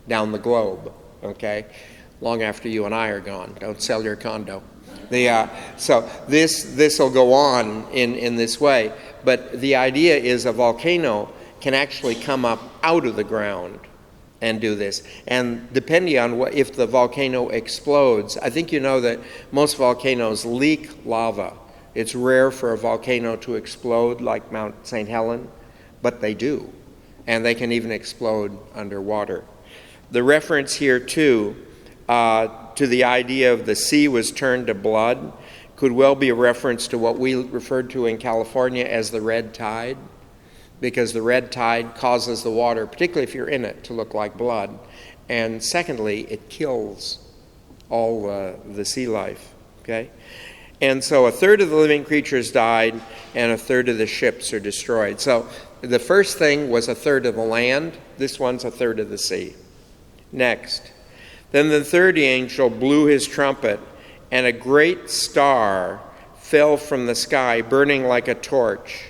down the globe, okay? Long after you and I are gone. Don't sell your condo. So this will go on in this way. But the idea is a volcano can actually come up out of the ground and do this. And depending on if the volcano explodes, I think you know that most volcanoes leak lava. It's rare for a volcano to explode like Mount St. Helens, but they do. And they can even explode underwater. The reference here, too, to the idea of the sea was turned to blood could well be a reference to what we referred to in California as the red tide, because the red tide causes the water, particularly if you're in it, to look like blood. And secondly, it kills all the sea life, okay? And so a third of the living creatures died, and a third of the ships are destroyed. So the first thing was a third of the land. This one's a third of the sea. Next. Then the third angel blew his trumpet, and a great star fell from the sky, burning like a torch.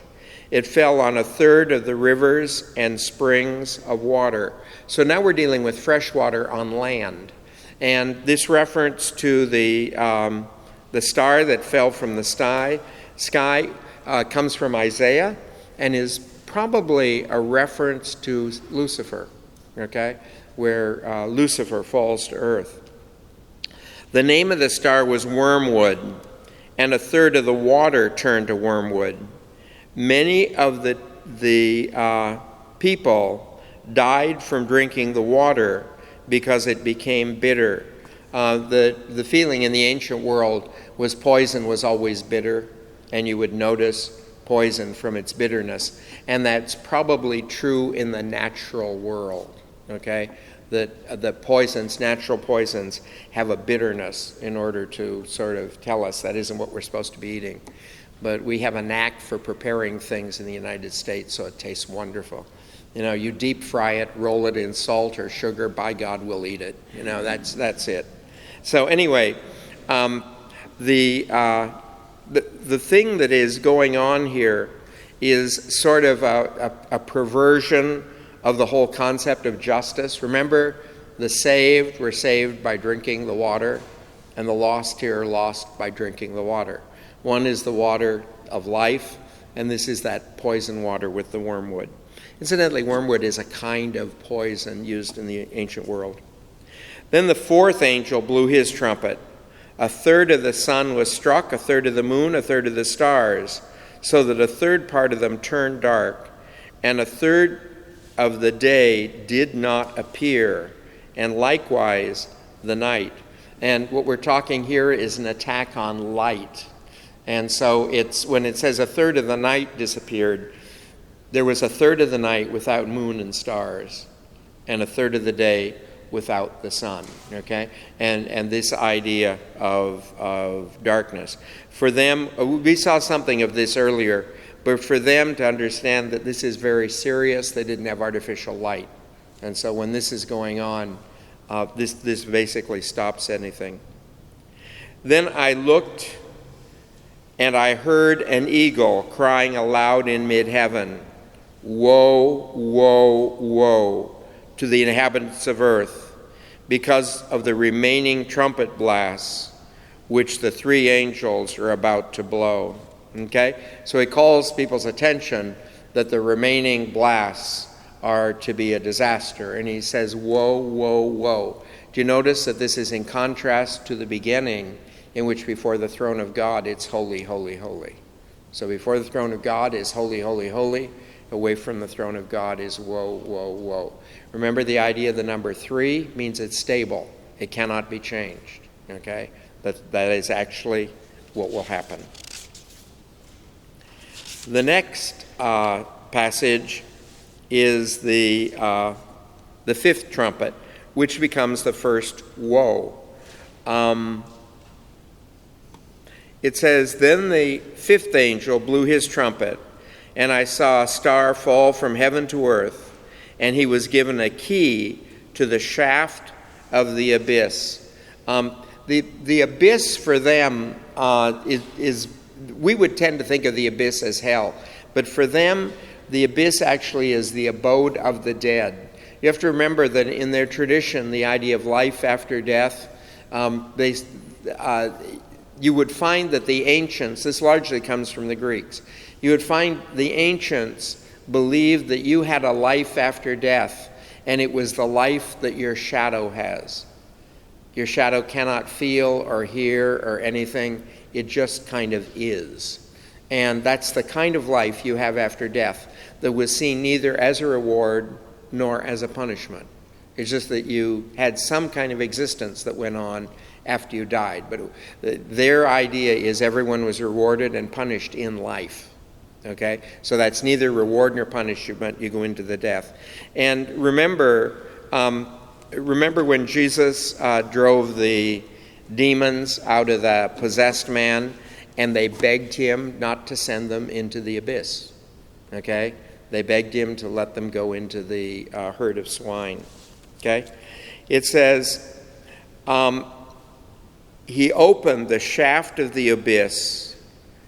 It fell on a third of the rivers and springs of water. So now we're dealing with fresh water on land. And this reference to the star that fell from the sky comes from Isaiah and is probably a reference to Lucifer, okay, where Lucifer falls to earth. The name of the star was Wormwood, and a third of the water turned to wormwood. Many of the people died from drinking the water because it became bitter. The feeling in the ancient world was poison was always bitter, and you would notice poison from its bitterness. And that's probably true in the natural world, okay? That the poisons, natural poisons, have a bitterness in order to sort of tell us that isn't what we're supposed to be eating. But we have a knack for preparing things in the United States so it tastes wonderful. You know, you deep fry it, roll it in salt or sugar, by God, we'll eat it. You know, that's it. So anyway, the thing that is going on here is sort of a perversion of the whole concept of justice. Remember, the saved were saved by drinking the water, and the lost here are lost by drinking the water. One is the water of life, and this is that poison water with the wormwood. Incidentally, wormwood is a kind of poison used in the ancient world. Then the fourth angel blew his trumpet. A third of the sun was struck, a third of the moon, a third of the stars, so that a third part of them turned dark, and a third of the day did not appear, and likewise the night. And what we're talking here is an attack on light. And so it's when it says a third of the night disappeared, there was a third of the night without moon and stars, and a third of the day without the sun, okay? And this idea of darkness. For them, we saw something of this earlier, but for them to understand that this is very serious, they didn't have artificial light. And so when this is going on, this basically stops anything. Then I looked, and I heard an eagle crying aloud in mid-heaven, "Woe, woe, woe to the inhabitants of earth, because of the remaining trumpet blasts, which the three angels are about to blow." Okay? So he calls people's attention that the remaining blasts are to be a disaster. And he says, woe, woe, woe. Do you notice that this is in contrast to the beginning, in which before the throne of God, it's holy, holy, holy. So before the throne of God is holy, holy, holy. Away from the throne of God is woe, woe, woe. Remember, the idea of the number 3 means it's stable. It cannot be changed. Okay? That is actually what will happen. The next passage is the fifth trumpet, which becomes the first woe. It says, "Then the fifth angel blew his trumpet, and I saw a star fall from heaven to earth, and he was given a key to the shaft of the abyss." The abyss for them is we would tend to think of the abyss as hell, but for them, the abyss actually is the abode of the dead. You have to remember that in their tradition, the idea of life after death, you would find that the ancients, this largely comes from the Greeks, you would find the ancients believed that you had a life after death, and it was the life that your shadow has. Your shadow cannot feel or hear or anything. It just kind of is. And that's the kind of life you have after death that was seen neither as a reward nor as a punishment. It's just that you had some kind of existence that went on after you died. But their idea is everyone was rewarded and punished in life. Okay? So that's neither reward nor punishment. You go into the death. And remember when Jesus drove the demons out of the possessed man, and they begged him not to send them into the abyss. Okay? They begged him to let them go into the herd of swine. Okay? It says, he opened the shaft of the abyss.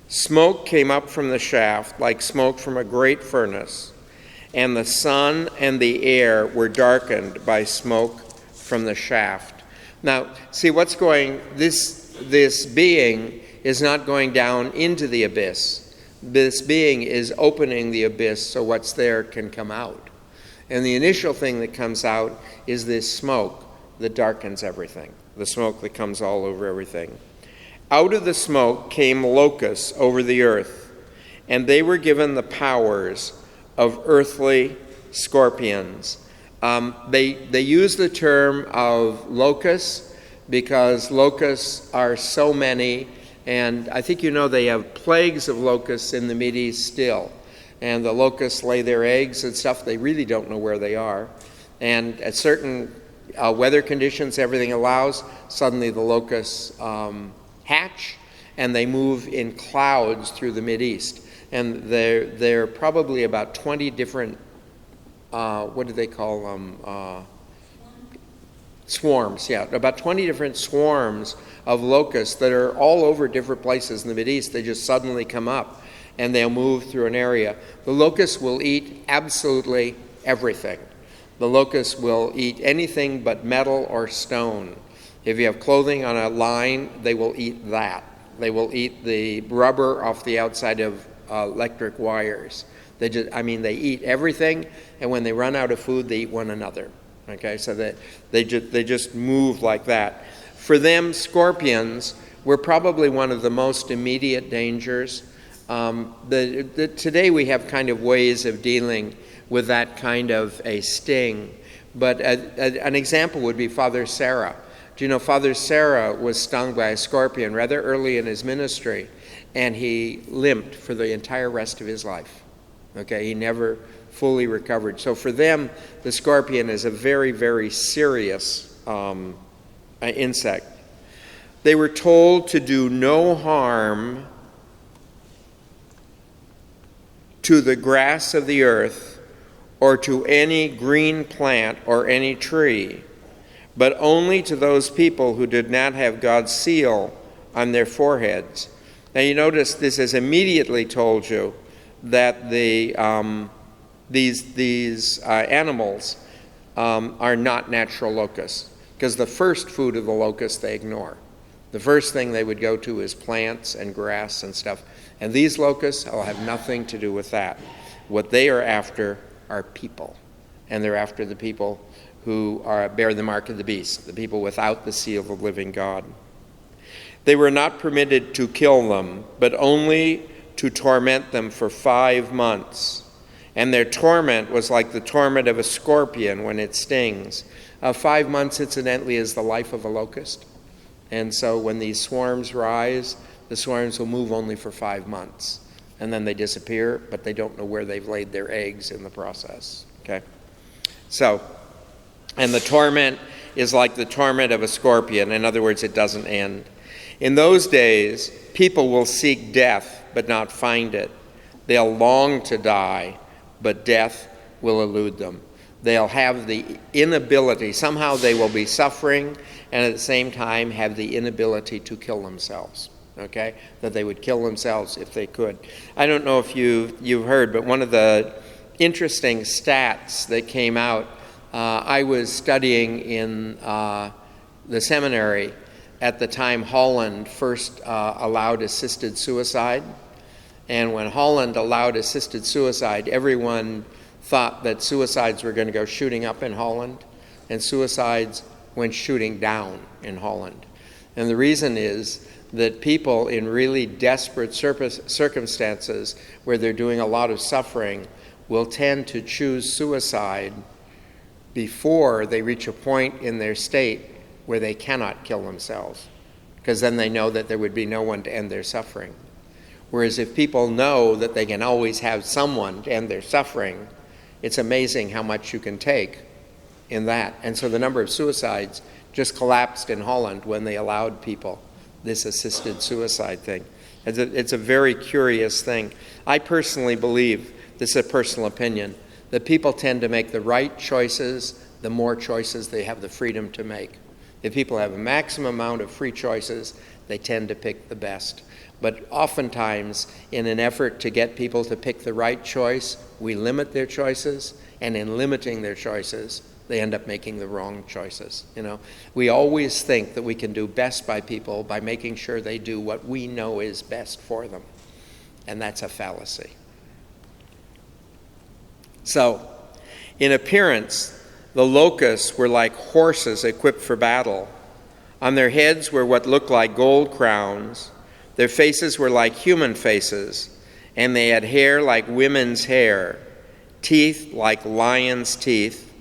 Smoke came up from the shaft like smoke from a great furnace, and the sun and the air were darkened by smoke from the shaft. Now, see what's going, this being is not going down into the abyss. This being is opening the abyss so what's there can come out. And the initial thing that comes out is this smoke that darkens everything, the smoke that comes all over everything. Out of the smoke came locusts over the earth, and they were given the powers of earthly scorpions. They use the term of locusts because locusts are so many, and I think you know they have plagues of locusts in the Mideast still. And the locusts lay their eggs and stuff. They really don't know where they are. And at certain weather conditions, everything allows, suddenly the locusts hatch, and they move in clouds through the Mideast. And there are probably about 20 different, what do they call them? Swarms, yeah. About 20 different swarms of locusts that are all over different places in the Mideast. They just suddenly come up, and they'll move through an area. The locusts will eat absolutely everything. The locusts will eat anything but metal or stone. If you have clothing on a line, they will eat that. They will eat the rubber off the outside of electric wires. They eat everything, and when they run out of food, they eat one another. Okay, so that they just move like that. For them, scorpions were probably one of the most immediate dangers. Today we have kind of ways of dealing with that kind of a sting. But an example would be Father Serra. Do you know Father Serra was stung by a scorpion rather early in his ministry, and he limped for the entire rest of his life. Okay, he never fully recovered. So for them, the scorpion is a very, very serious insect. They were told to do no harm to the grass of the earth or to any green plant or any tree, but only to those people who did not have God's seal on their foreheads. Now you notice this has immediately told you that these animals are not natural locusts, because the first food of the locusts they ignore. The first thing they would go to is plants and grass and stuff. And these locusts will have nothing to do with that. What they are after are people. And they're after the people who bear the mark of the beast, the people without the seal of the living God. They were not permitted to kill them, but only to torment them for 5 months. And their torment was like the torment of a scorpion when it stings. 5 months, incidentally, is the life of a locust. And so when these swarms rise, the swarms will move only for 5 months. And then they disappear, but they don't know where they've laid their eggs in the process. Okay? So, and the torment is like the torment of a scorpion. In other words, it doesn't end. In those days, people will seek death, but not find it. They'll long to die, but death will elude them. They'll have the inability, somehow they will be suffering, and at the same time have the inability to kill themselves. Okay? That they would kill themselves if they could. I don't know if you've heard, but one of the interesting stats that came out I was studying in the seminary at the time Holland first allowed assisted suicide. And when Holland allowed assisted suicide, everyone thought that suicides were going to go shooting up in Holland, and suicides went shooting down in Holland. And the reason is that people in really desperate circumstances where they're doing a lot of suffering will tend to choose suicide before they reach a point in their state where they cannot kill themselves, because then they know that there would be no one to end their suffering. Whereas if people know that they can always have someone to end their suffering, it's amazing how much you can take in that. And so the number of suicides just collapsed in Holland when they allowed people this assisted suicide thing. It's a very curious thing. I personally believe, this is a personal opinion, that people tend to make the right choices the more choices they have the freedom to make. If people have a maximum amount of free choices, they tend to pick the best. But oftentimes, in an effort to get people to pick the right choice, we limit their choices, and in limiting their choices, they end up making the wrong choices. We always think that we can do best by people by making sure they do what we know is best for them, and that's a fallacy. So, in appearance, the locusts were like horses equipped for battle. On their heads were what looked like gold crowns. Their faces were like human faces, and they had hair like women's hair, teeth like lions' teeth.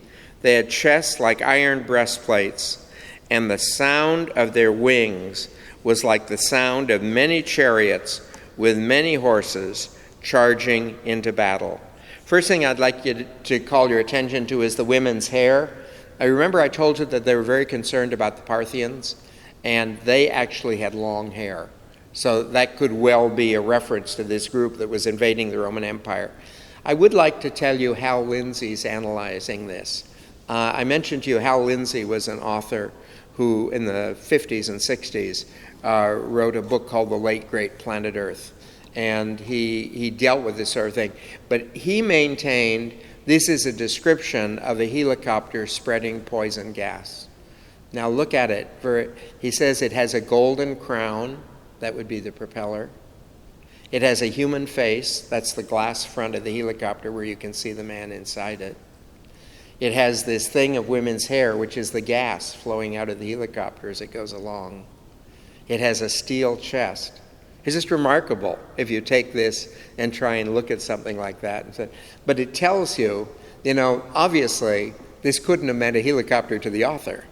They had chests like iron breastplates, and the sound of their wings was like the sound of many chariots with many horses charging into battle. First thing I'd like you to call your attention to is the women's hair. I remember I told you that they were very concerned about the Parthians, and they actually had long hair. So that could well be a reference to this group that was invading the Roman Empire. I would like to tell you Hal Lindsey's analyzing this. I mentioned to you Hal Lindsey was an author who in the 50s and 60s wrote a book called The Late Great Planet Earth. And he dealt with this sort of thing. But he maintained this is a description of a helicopter spreading poison gas. Now look at it. He says it has a golden crown. That would be the propeller. It has a human face. That's the glass front of the helicopter where you can see the man inside it. It has this thing of women's hair, which is the gas flowing out of the helicopter as it goes along. It has a steel chest. It's just remarkable if you take this and try and look at something like that. But it tells you, obviously, this couldn't have meant a helicopter to the author.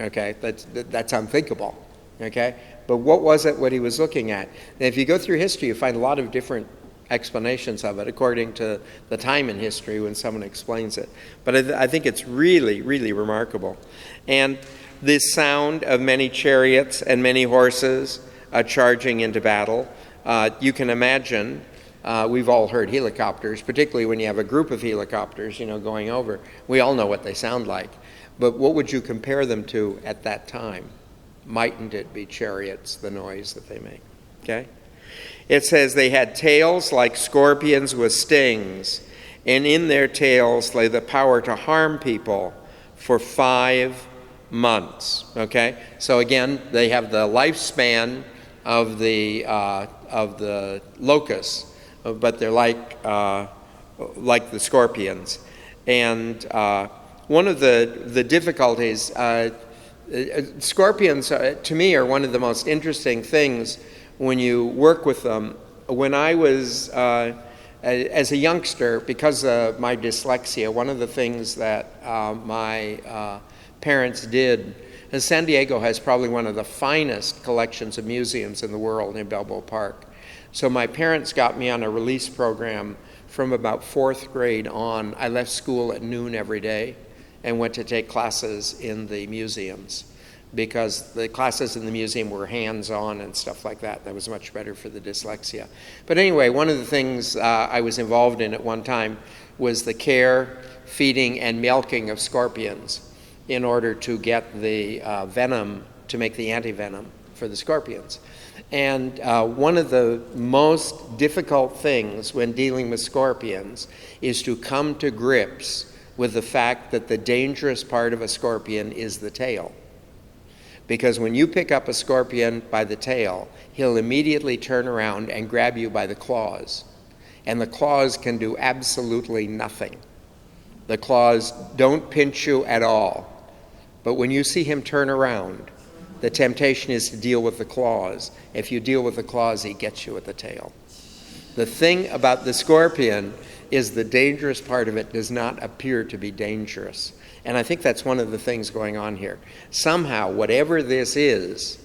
Okay, that's unthinkable. Okay, but what he was looking at? And if you go through history, you find a lot of different explanations of it according to the time in history when someone explains it. But I think it's really, really remarkable. And this sound of many chariots and many horses charging into battle. You can imagine, we've all heard helicopters, particularly when you have a group of helicopters, going over. We all know what they sound like. But what would you compare them to at that time? Mightn't it be chariots, the noise that they make? Okay? It says they had tails like scorpions with stings, and in their tails lay the power to harm people for 5 months. Okay? So again, they have the lifespan of the locusts, but they're like the scorpions. And one of the difficulties, scorpions to me are one of the most interesting things when you work with them. When I was as a youngster, because of my dyslexia, one of the things that my parents did. San Diego has probably one of the finest collections of museums in the world in Balboa Park. So my parents got me on a release program from about 4th grade on. I left school at noon every day and went to take classes in the museums because the classes in the museum were hands-on and stuff like that. That was much better for the dyslexia. But anyway, one of the things I was involved in at one time was the care, feeding, and milking of scorpions in order to get the venom to make the antivenom for the scorpions. And one of the most difficult things when dealing with scorpions is to come to grips with the fact that the dangerous part of a scorpion is the tail. Because when you pick up a scorpion by the tail, he'll immediately turn around and grab you by the claws. And the claws can do absolutely nothing. The claws don't pinch you at all. But when you see him turn around, the temptation is to deal with the claws. If you deal with the claws, he gets you at the tail. The thing about the scorpion is the dangerous part of it does not appear to be dangerous. And I think that's one of the things going on here. Somehow, whatever this is,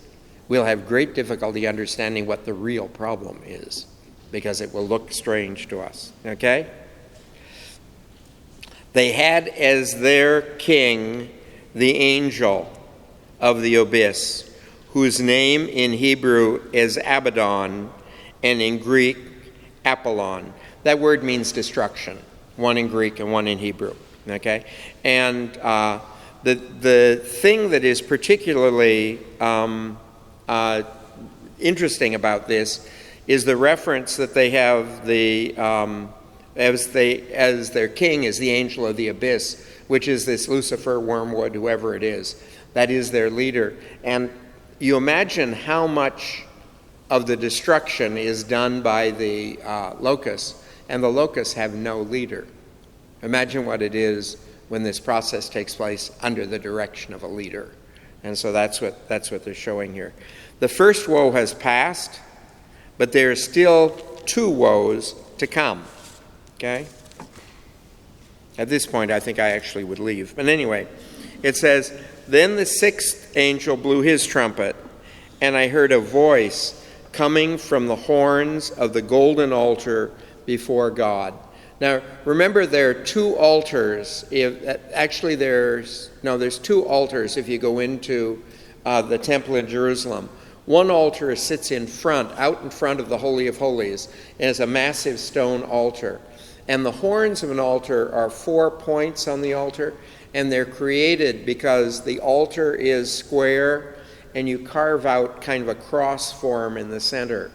we'll have great difficulty understanding what the real problem is, because it will look strange to us. Okay? They had as their king the angel of the abyss, whose name in Hebrew is Abaddon, and in Greek, Apollyon. That word means destruction, one in Greek and one in Hebrew. Okay? And the thing that is particularly interesting about this is the reference that they have the as their king is the angel of the abyss, which is this Lucifer, Wormwood, whoever it is. That is their leader. And you imagine how much of the destruction is done by the locusts, and the locusts have no leader. Imagine what it is when this process takes place under the direction of a leader. And so that's what they're showing here. The first woe has passed, but there are still 2 woes to come. Okay? At this point, I think I actually would leave. But anyway, it says, "Then the 6th angel blew his trumpet, and I heard a voice coming from the horns of the golden altar before God." Now, remember, there are 2 altars. There's 2 altars if you go into the temple in Jerusalem. One altar sits out in front of the Holy of Holies, and it's a massive stone altar. And the horns of an altar are 4 points on the altar, and they're created because the altar is square, and you carve out kind of a cross form in the center.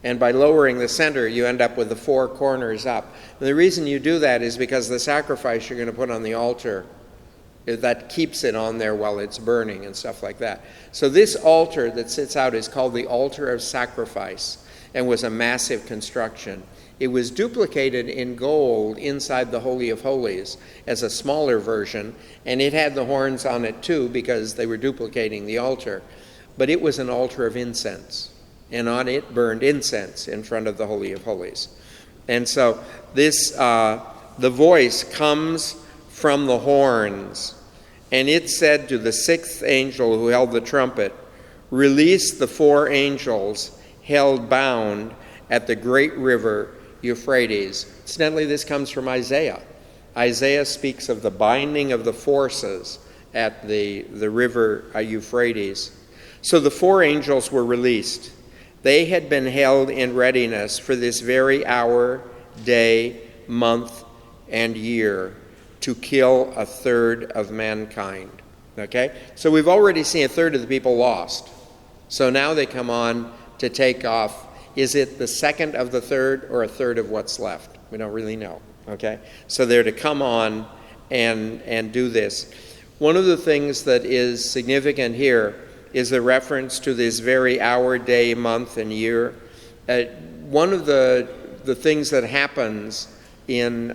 And by lowering the center, you end up with the 4 corners up. And the reason you do that is because the sacrifice you're going to put on the altar, that keeps it on there while it's burning and stuff like that. So this altar that sits out is called the altar of sacrifice and was a massive construction. It was duplicated in gold inside the Holy of Holies as a smaller version, and it had the horns on it too because they were duplicating the altar. But it was an altar of incense, and on it burned incense in front of the Holy of Holies. And so this, the voice comes from the horns, and it said to the 6th angel who held the trumpet, "Release the 4 angels held bound at the great river Euphrates." Incidentally, this comes from Isaiah. Isaiah speaks of the binding of the forces at the river Euphrates. So the 4 angels were released. They had been held in readiness for this very hour, day, month, and year to kill 1/3 of mankind. Okay? So we've already seen 1/3 of the people lost. So now they come on to take off. Is it the 2nd of the 1/3 or 1/3 of what's left? We don't really know. Okay? So they're to come on and do this. One of the things that is significant here is the reference to this very hour, day, month, and year. One of the things that happens in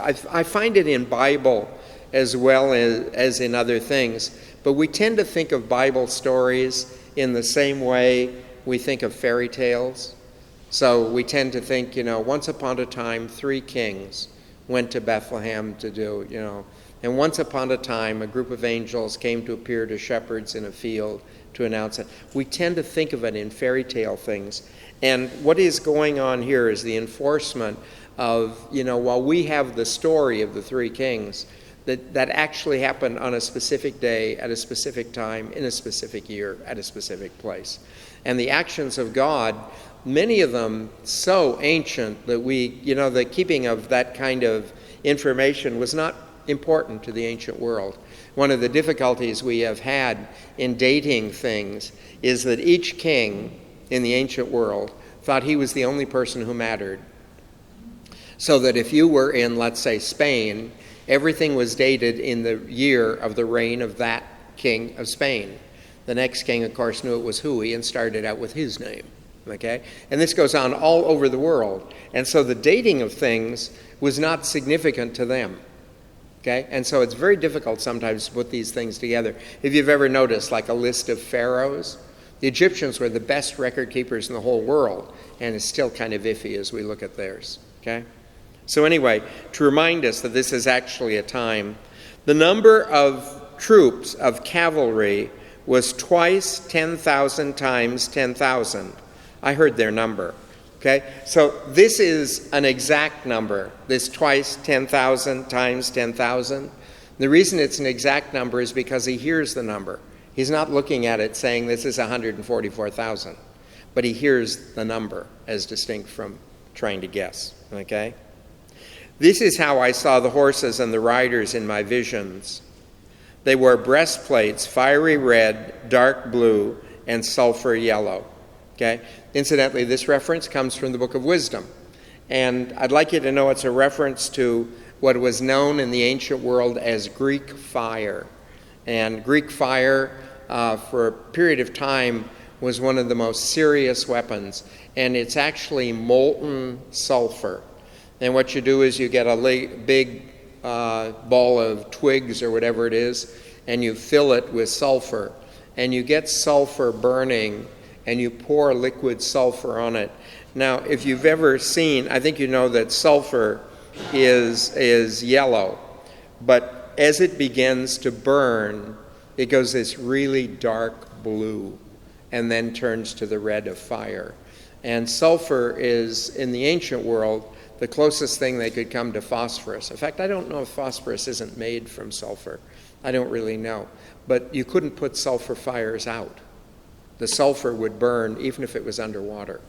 I find it in Bible as well as in other things, but we tend to think of Bible stories in the same way we think of fairy tales. So we tend to think, once upon a time, 3 kings went to Bethlehem to do, and once upon a time, a group of angels came to appear to shepherds in a field to announce it. We tend to think of it in fairy tale things. And what is going on here is the enforcement of, while we have the story of the 3 kings, that actually happened on a specific day, at a specific time, in a specific year, at a specific place. And the actions of God, many of them so ancient that the keeping of that kind of information was not important to the ancient world. One of the difficulties we have had in dating things is that each king in the ancient world thought he was the only person who mattered. So that if you were in, let's say, Spain, Everything was dated in the year of the reign of that king of Spain. The next king, of course, knew it was Hui and started out with his name. Okay? And this goes on all over the world. And so the dating of things was not significant to them. Okay? And so it's very difficult sometimes to put these things together. If you've ever noticed, like a list of pharaohs, the Egyptians were the best record keepers in the whole world, and it's still kind of iffy as we look at theirs. Okay? So anyway, to remind us that this is actually a time, the number of troops of cavalry was twice 10,000 times 10,000. I heard their number. Okay? So this is an exact number, this twice 10,000 times 10,000. The reason it's an exact number is because he hears the number. He's not looking at it saying this is 144,000, but he hears the number as distinct from trying to guess. Okay? This is how I saw the horses and the riders in my visions. They wore breastplates, fiery red, dark blue, and sulfur yellow. Okay? Incidentally, this reference comes from the Book of Wisdom. And I'd like you to know it's a reference to what was known in the ancient world as Greek fire. And Greek fire, for a period of time, was one of the most serious weapons. And it's actually molten sulfur. And what you do is you get a big ball of twigs or whatever it is, and you fill it with sulfur. And you get sulfur burning, and you pour liquid sulfur on it. Now, if you've ever seen, I think you know that sulfur is yellow, but as it begins to burn, it goes this really dark blue and then turns to the red of fire. And sulfur is, in the ancient world, the closest thing they could come to phosphorus. In fact, I don't know if phosphorus isn't made from sulfur. I don't really know. But you couldn't put sulfur fires out. The sulfur would burn even if it was underwater.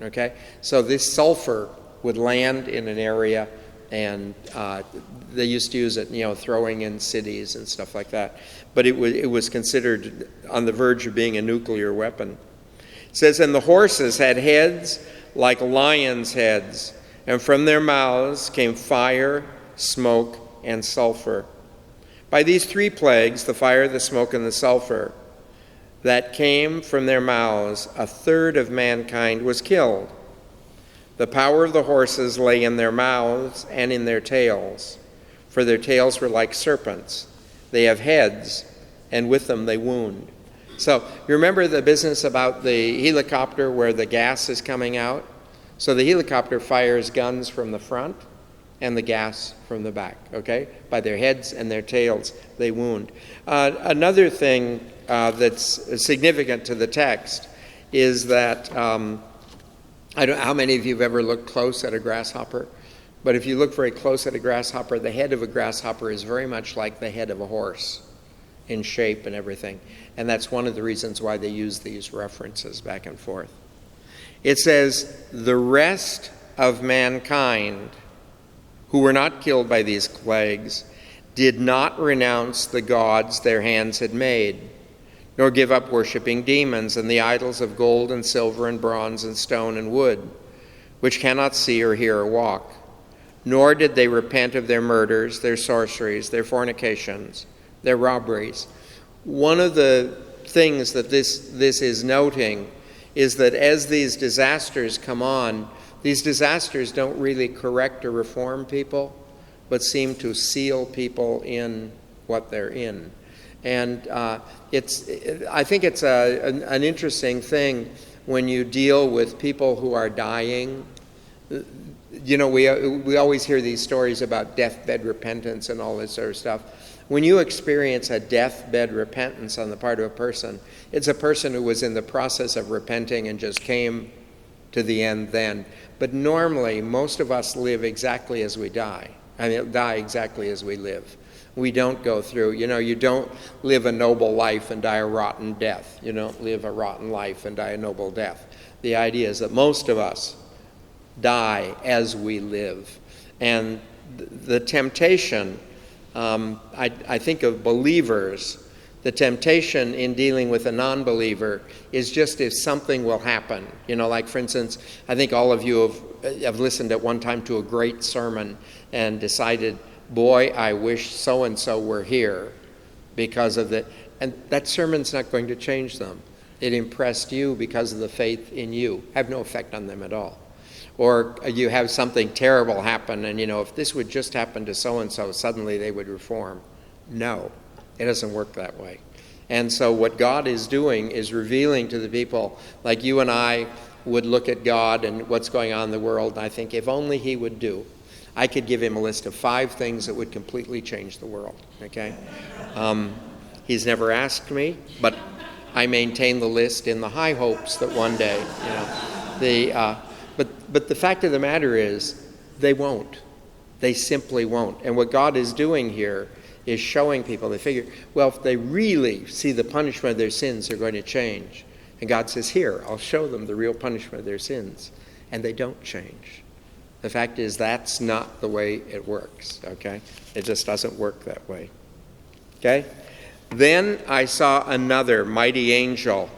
Okay? So this sulfur would land in an area, and they used to use it, throwing in cities and stuff like that. But it was considered on the verge of being a nuclear weapon. It says, and the horses had heads like lions' heads, and from their mouths came fire, smoke, and sulfur. By these three plagues, the fire, the smoke, and the sulfur, that came from their mouths, a third of mankind was killed. The power of the horses lay in their mouths and in their tails, for their tails were like serpents. They have heads, and with them they wound. So you remember the business about the helicopter where the gas is coming out? So the helicopter fires guns from the front and the gas from the back, okay? By their heads and their tails, they wound. Another thing that's significant to the text is that, I don't know how many of you have ever looked close at a grasshopper, but if you look very close at a grasshopper, the head of a grasshopper is very much like the head of a horse in shape and everything. And that's one of the reasons why they use these references back and forth. It says, the rest of mankind who were not killed by these plagues did not renounce the gods their hands had made, nor give up worshiping demons and the idols of gold and silver and bronze and stone and wood, which cannot see or hear or walk. Nor did they repent of their murders, their sorceries, their fornications, their robberies. One of the things that this is noting is that as these disasters come on, these disasters don't really correct or reform people, but seem to seal people in what they're in. And I think it's an interesting thing when you deal with people who are dying. We always hear these stories about deathbed repentance and all this sort of stuff. When you experience a deathbed repentance on the part of a person, it's a person who was in the process of repenting and just came to the end then. But normally, most of us live exactly as we die. Die exactly as we live. We don't go through, you don't live a noble life and die a rotten death. You don't live a rotten life and die a noble death. The idea is that most of us die as we live. And the temptation, I think of believers, the temptation in dealing with a non-believer is just if something will happen. Like for instance, I think all of you have listened at one time to a great sermon and decided boy, I wish so-and-so were here because of that. And that sermon's not going to change them. It impressed you because of the faith in you. Have no effect on them at all. Or you have something terrible happen, and if this would just happen to so-and-so, suddenly they would reform. No, it doesn't work that way. And so what God is doing is revealing to the people, like you and I would look at God and what's going on in the world, and I think, if only he would do. I could give him a list of 5 things that would completely change the world, okay? He's never asked me, but I maintain the list in the high hopes that one day, but the fact of the matter is, they won't. They simply won't. And what God is doing here is showing people, they figure, well, if they really see the punishment of their sins, they're going to change. And God says, here, I'll show them the real punishment of their sins. And they don't change. The fact is, that's not the way it works, okay? It just doesn't work that way, okay? Then I saw another mighty angel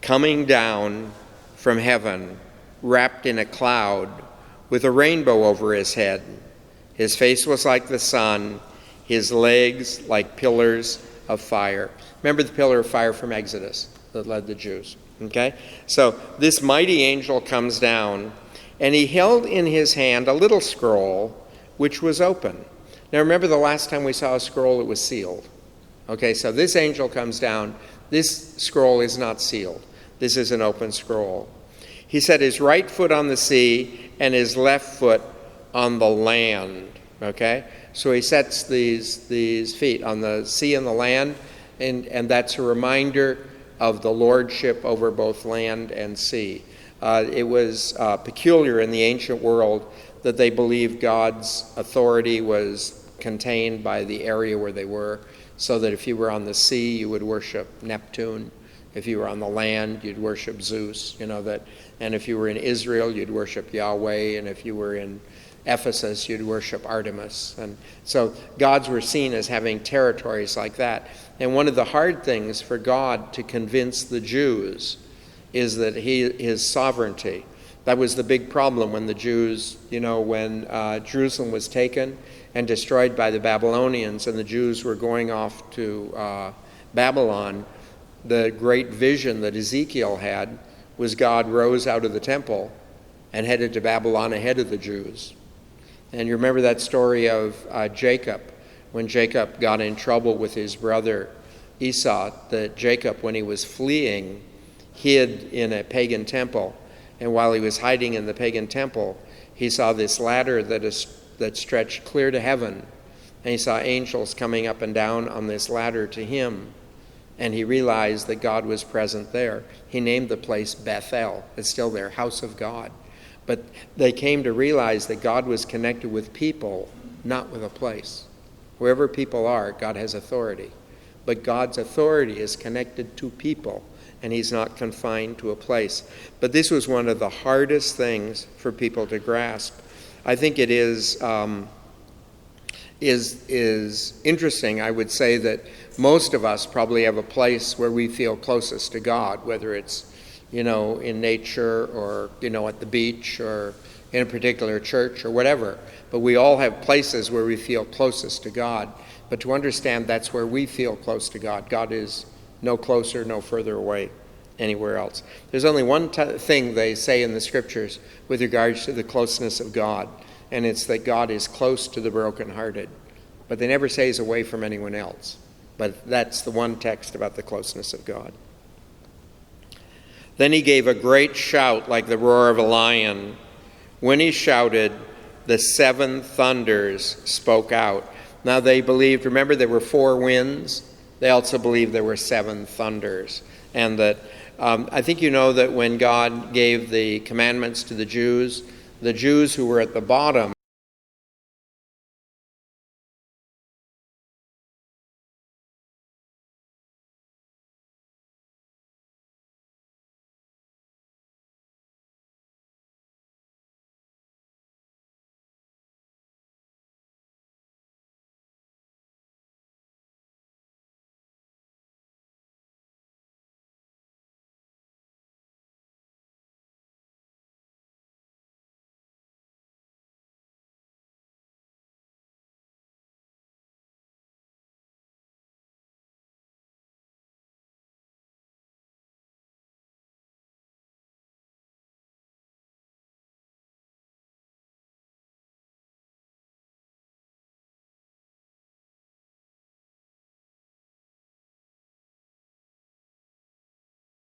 coming down from heaven, wrapped in a cloud, with a rainbow over his head. His face was like the sun, his legs like pillars of fire. Remember the pillar of fire from Exodus that led the Jews, okay? So this mighty angel comes down, and he held in his hand a little scroll, which was open. Now remember, the last time we saw a scroll, it was sealed. Okay, so this angel comes down. This scroll is not sealed. This is an open scroll. He set his right foot on the sea and his left foot on the land. Okay, so he sets these feet on the sea and the land, and that's a reminder of the lordship over both land and sea. It was peculiar in the ancient world that they believed God's authority was contained by the area where they were, so that if you were on the sea, you would worship Neptune. If you were on the land, you'd worship Zeus, and if you were in Israel, you'd worship Yahweh, and if you were in Ephesus, you'd worship Artemis. And so gods were seen as having territories like that. And one of the hard things for God to convince the Jews is that his sovereignty. That was the big problem when the Jews, when Jerusalem was taken and destroyed by the Babylonians, and the Jews were going off to Babylon. The great vision that Ezekiel had was God rose out of the temple and headed to Babylon ahead of the Jews. And you remember that story of Jacob, when Jacob got in trouble with his brother Esau, that Jacob, when he was fleeing, hid in a pagan temple. And while he was hiding in the pagan temple, he saw this ladder that stretched clear to heaven. And he saw angels coming up and down on this ladder to him. And he realized that God was present there. He named the place Bethel. It's still there, house of God. But they came to realize that God was connected with people, not with a place. Wherever people are, God has authority. But God's authority is connected to people, and he's not confined to a place. But this was one of the hardest things for people to grasp. I think it is interesting. I would say that most of us probably have a place where we feel closest to God, whether it's, in nature or, at the beach or in a particular church or whatever. But we all have places where we feel closest to God. But to understand that's where we feel close to God. God is no closer, no further away anywhere else. There's only one thing they say in the scriptures with regards to the closeness of God, and it's that God is close to the brokenhearted. But they never say he's away from anyone else. But that's the one text about the closeness of God. Then he gave a great shout like the roar of a lion. When he shouted, the 7 thunders spoke out. Now they believed, remember there were 4 winds? They also believed there were 7 thunders. And that I think you know that when God gave the commandments to the Jews who were at the bottom